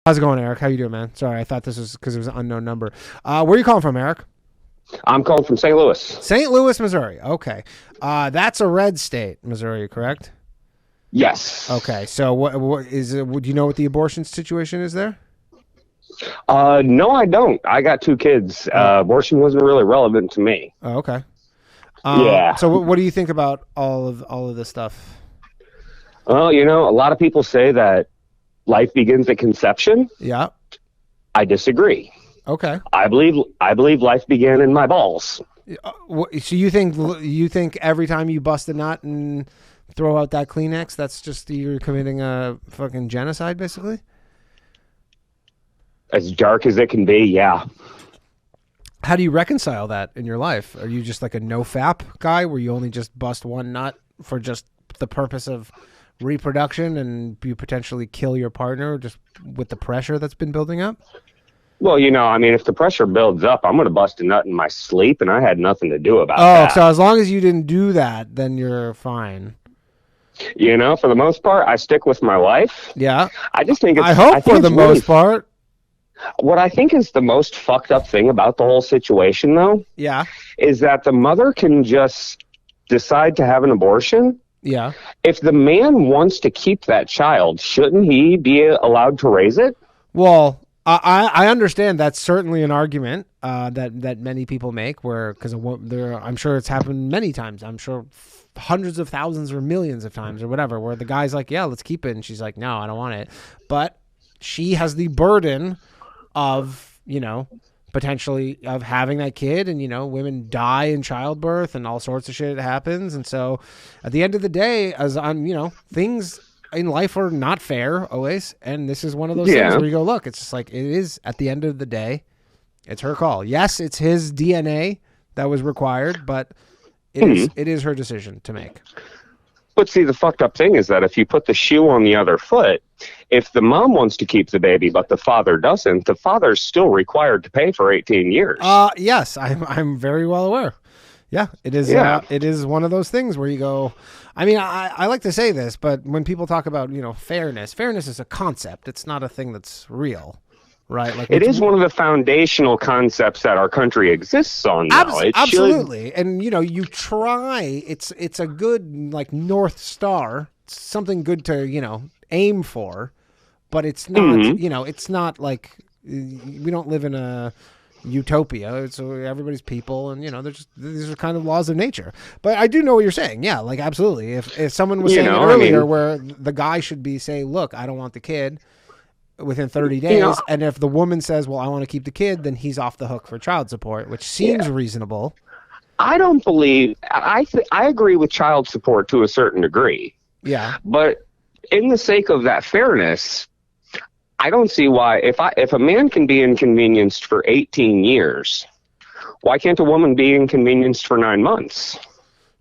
How's it going, Eric? How you doing, man? Sorry, I thought this was because it was an unknown number. Where are you calling from, Eric? I'm calling from St. Louis. St. Louis, Missouri. Okay. That's a red state, Missouri, correct? Yes. Okay. So what is it? Do you know what the abortion situation is there? No, I don't. I got two kids. Abortion wasn't really relevant to me. Oh, okay. Yeah. So what do you think about all of this stuff? Well, a lot of people say that life begins at conception. Yeah. I disagree. Okay. I believe life began in my balls. So you think every time you bust a nut and throw out that Kleenex, that's just you're committing a fucking genocide, basically? As dark as it can be, yeah. How do you reconcile that in your life? Are you just like a no-fap guy where you only just bust one nut for just the purpose of reproduction and you potentially kill your partner just with the pressure that's been building up? Well, if the pressure builds up, I'm going to bust a nut in my sleep, and I had nothing to do about that. Oh, so as long as you didn't do that, then you're fine. For the most part, I stick with my life. Yeah. I just think I hope for the most part. What I think is the most fucked up thing about the whole situation, though, yeah, is that the mother can just decide to have an abortion. Yeah. If the man wants to keep that child, shouldn't he be allowed to raise it? Well, I understand that's certainly an argument that many people make, where because I'm sure it's happened many times. I'm sure hundreds of thousands or millions of times or whatever, where the guy's like, "Yeah, let's keep it," and she's like, "No, I don't want it," but she has the burden of potentially of having that kid, and women die in childbirth and all sorts of shit happens, and so at the end of the day, as on things in life are not fair always, and this is one of those things where you go, look, it's just like it is. At the end of the day, it's her call. Yes, it's his DNA that was required, but it is her decision to make. But see, the fucked up thing is that if you put the shoe on the other foot, if the mom wants to keep the baby but the father doesn't, the father's still required to pay for 18 years. Yes, I'm very well aware. Yeah, it is. Yeah. It is one of those things where you go. I mean, I like to say this, but when people talk about fairness is a concept. It's not a thing that's real, right? Like it is one of the foundational concepts that our country exists on. Absolutely, and you try. It's a good like North Star. It's something good to aim for, but it's not. It's not like we don't live in a utopia. So everybody's people, and these are kind of laws of nature. But I do know what you're saying. Yeah, like absolutely. If someone was saying it earlier, where the guy should be saying, "Look, I don't want the kid," within 30 days, and if the woman says, "Well, I want to keep the kid," then he's off the hook for child support, which seems reasonable. I don't believe. I agree with child support to a certain degree. Yeah, but in the sake of that fairness, I don't see why if a man can be inconvenienced for 18 years, why can't a woman be inconvenienced for 9 months?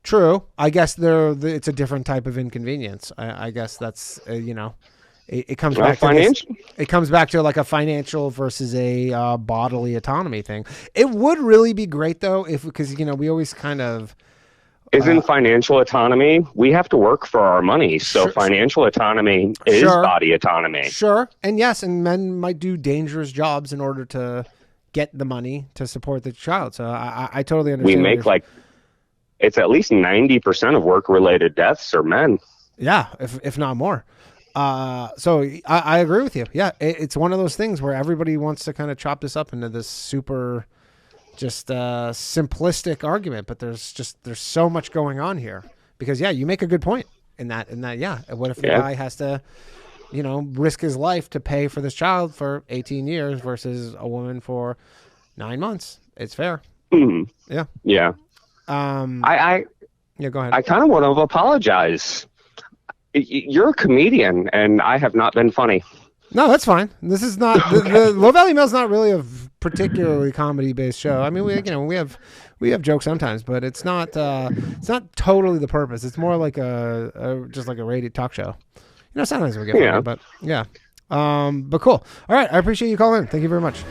True. I guess it's a different type of inconvenience. I guess that's it comes back to financial. It comes back to like a financial versus a bodily autonomy thing. It would really be great though because we always kind of. Isn't financial autonomy? We have to work for our money, so financial autonomy is body autonomy. Sure, and yes, and men might do dangerous jobs in order to get the money to support the child. So I totally understand. We make it's at least 90% of work-related deaths are men. Yeah, if not more. So I agree with you. Yeah, it's one of those things where everybody wants to kind of chop this up into this super. Just simplistic argument, but there's so much going on here because you make a good point in that what if the guy has to risk his life to pay for this child for 18 years versus a woman for 9 months? It's fair. Mm-hmm. Yeah go ahead. I kind of want to apologize. You're a comedian and I have not been funny. No, that's fine. This is not the Low Valley Mail's not really a particularly comedy-based show. I mean, we have jokes sometimes, but it's not totally the purpose. It's more like just like a radio talk show. Sometimes we get funny, but yeah. But cool. All right, I appreciate you calling in. Thank you very much.